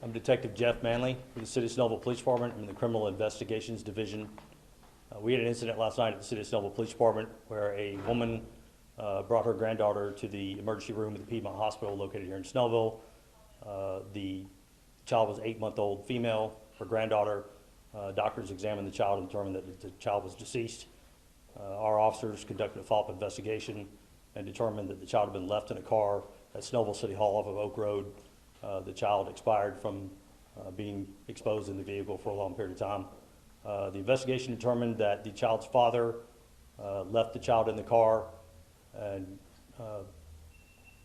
I'm Detective Jeff Manley with the City of Snellville Police Department. I'm in the Criminal Investigations Division. We had an incident last night at the City of Snellville Police Department where a woman brought her granddaughter to the emergency room at the Piedmont Hospital located here in Snellville. The child was 8-month-old female. Her granddaughter, doctors examined the child and determined that the child was deceased. Our officers conducted a follow-up investigation and determined that the child had been left in a car at Snellville City Hall off of Oak Road. The child expired from being exposed in the vehicle for a long period of time. The investigation determined that the child's father left the child in the car and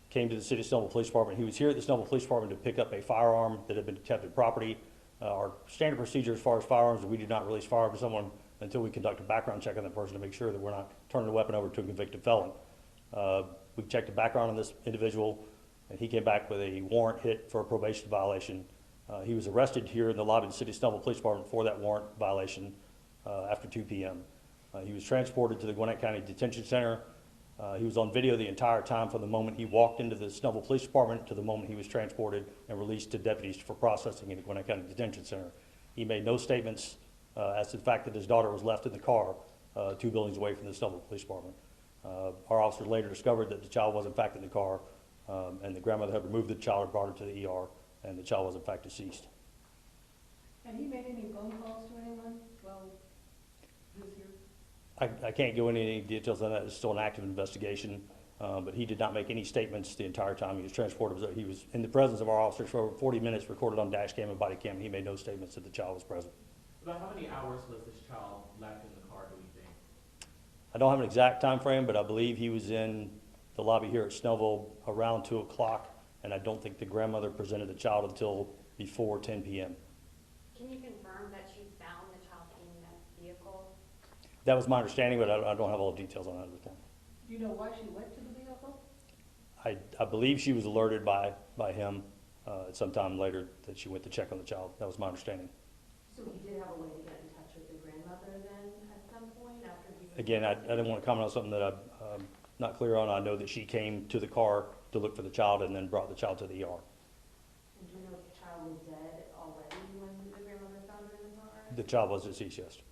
came to the City of Snellville Police Department. He was here at the Snellville Police Department to pick up a firearm that had been detected property. Our standard procedure as far as firearms, we do not release firearms to someone until we conduct a background check on that person to make sure that we're not turning the weapon over to a convicted felon. We checked the background on this individual, and he came back with a warrant hit for a probation violation. He was arrested here in the lobby of the City of Snellville Police Department for that warrant violation after 2 p.m. He was transported to the Gwinnett County Detention Center. He was on video the entire time from the moment he walked into the Snellville Police Department to the moment he was transported and released to deputies for processing in the Gwinnett County Detention Center. He made no statements as to the fact that his daughter was left in the car 2 buildings away from the Snellville Police Department. Our officers later discovered that the child was in fact in the car, and the grandmother had removed the child and brought her to the ER, and the child was in fact deceased. Had he made any phone calls to anyone while he was here? I can't go into any details on that. It's still an active investigation, but he did not make any statements the entire time he was transported. He was in the presence of our officers for over 40 minutes, recorded on dash cam and body cam, and he made no statements that the child was present. About how many hours was this child left in the car, do we think? I don't have an exact time frame, but I believe he was in the lobby here at Snellville around 2 o'clock, and I don't think the grandmother presented the child until before 10 p.m. Can you confirm that she found the child in that vehicle? That was my understanding, but I don't have all the details on that at this point. Do you know why she went to the vehicle? I believe she was alerted by him at some time later that she went to check on the child. That was my understanding. So he did have a way to get in touch with the grandmother then at some point after he was... Again, I didn't want to comment on something that I'm not clear on. I know that she came to the car to look for the child and then brought the child to the ER. And do you know if the child was dead already when the grandmother found her in the car? The child was deceased, yes.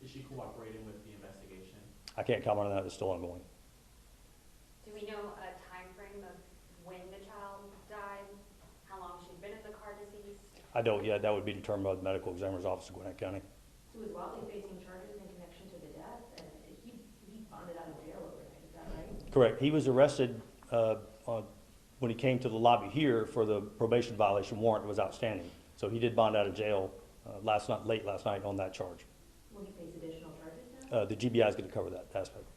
Is she cooperating with the investigation? I can't comment on that. It's still ongoing. Do we know a time frame of when the child died? How long she'd been in the car deceased? I don't yet. That would be determined by the medical examiner's office in Gwinnett County. So was Whatley facing charges in connection to the death? And he bonded out of jail overnight, is that right? Correct. He was arrested when he came to the lobby here for the probation violation warrant that was outstanding. So he did bond out of jail late last night on that charge. Will he face additional charges now? The GBI is going to cover that aspect.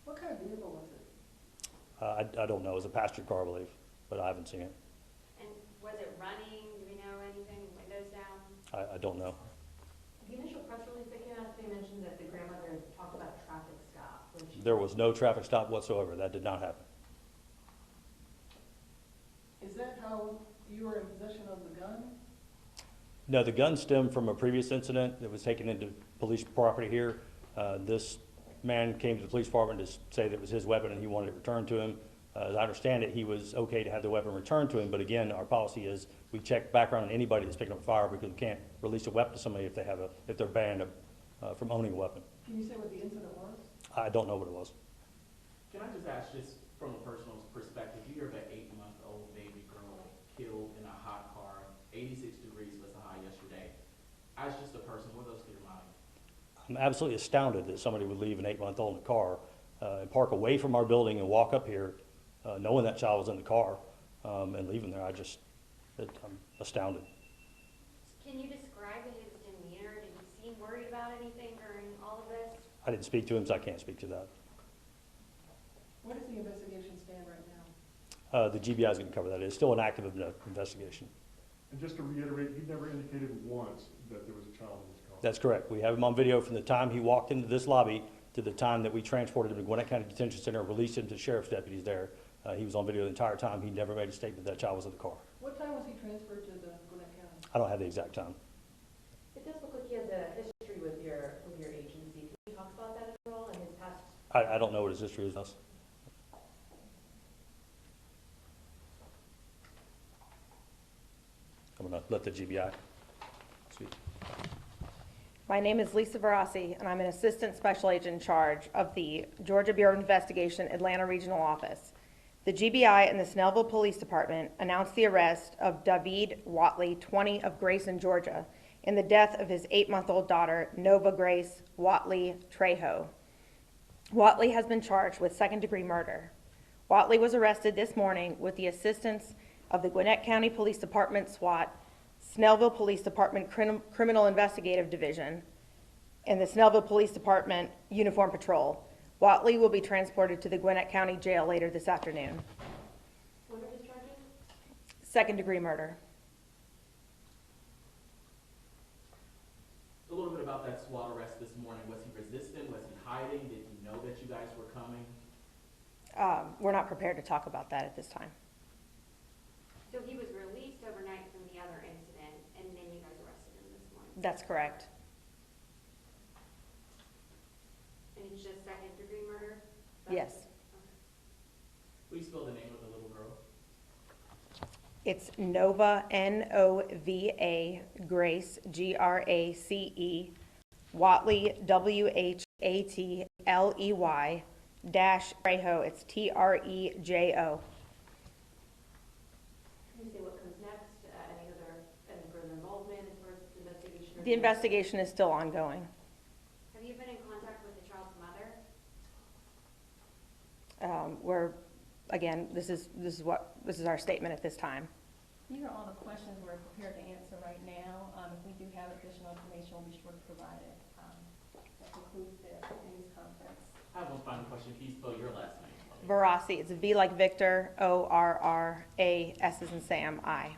What kind of vehicle was it? I don't know. It was a passenger car, I believe, but I haven't seen it. And was it running? Do we know anything? Windows down? I don't know. The initial press release that came out today mentioned that the grandmother talked about a traffic stop. When she There was no traffic stop whatsoever. That did not happen. Is that how you were in possession of the gun? No, the gun stemmed from a previous incident that was taken into police property here. This man came to the police department to say that it was his weapon and he wanted it returned to him. As I understand it, he was okay to have the weapon returned to him, but again, our policy is we check background on anybody that's picking up fire because we can't release a weapon to somebody if they're banned from owning a weapon. Can you say what the incident was? I don't know what it was. Can I just ask, just from a personal perspective, you hear of an 8-month-old baby girl killed in a hot car, 86 degrees was the high yesterday. As just a person, what goes through your mind? I'm absolutely astounded that somebody would leave an 8-month-old in a car and park away from our building and walk up here knowing that child was in the car and leaving there. I'm astounded. Can you describe his demeanor? Did he seem worried about anything during all of this? I didn't speak to him, so I can't speak to that. Where does the investigation stand right now? The GBI is going to cover that. It's still an active investigation. And just to reiterate, he never indicated once that there was a child in his car. That's correct. We have him on video from the time he walked into this lobby to the time that we transported him to Gwinnett County Detention Center and released him to sheriff's deputies there. He was on video the entire time. He never made a statement that child was in the car. What time was he transferred to the Gwinnett County? I don't have the exact time. It does look like he has a history with your agency. Can you talk about that at all in his past? I don't know what his history is. I'm going to let the GBI speak. My name is Lisa Verassi, and I'm an Assistant Special Agent in charge of the Georgia Bureau of Investigation Atlanta Regional Office. The GBI and the Snellville Police Department announced the arrest of Davied Whatley, 20, of Grayson, Georgia, in the death of his 8-month-old daughter, Nova Grace Whatley Trejo. Whatley has been charged with second-degree murder. Whatley was arrested this morning with the assistance of the Gwinnett County Police Department SWAT, Snellville Police Department Criminal Investigative Division, and the Snellville Police Department Uniform Patrol. Whatley will be transported to the Gwinnett County Jail later this afternoon. What are his charges? Second-degree murder. A little bit about that SWAT arrest this morning. Was he resistant? Was he hiding? Did he know that you guys were coming? We're not prepared to talk about that at this time. So he was released overnight from the other incident, and then you guys arrested him this morning? That's correct. And it's just second-degree murder? Yes. Will you spell the name of the little girl? It's Nova, N-O-V-A, Grace, G-R-A-C-E, Whatley, W-H-A-T-L-E-Y, dash Trejo, it's T-R-E-J-O. Can you say what comes next? Any further involvement as far as the investigation? The investigation is still ongoing. Have you been in contact with the child's mother? Again, this is our statement at this time. These are all the questions we're prepared to answer right now. If we do have additional information, we'll be sure to provide it. That concludes the news conference. I have one final question. Can you spell your last name? Verassi, it's V like Victor, O-R-R-A, S as in Sam, I.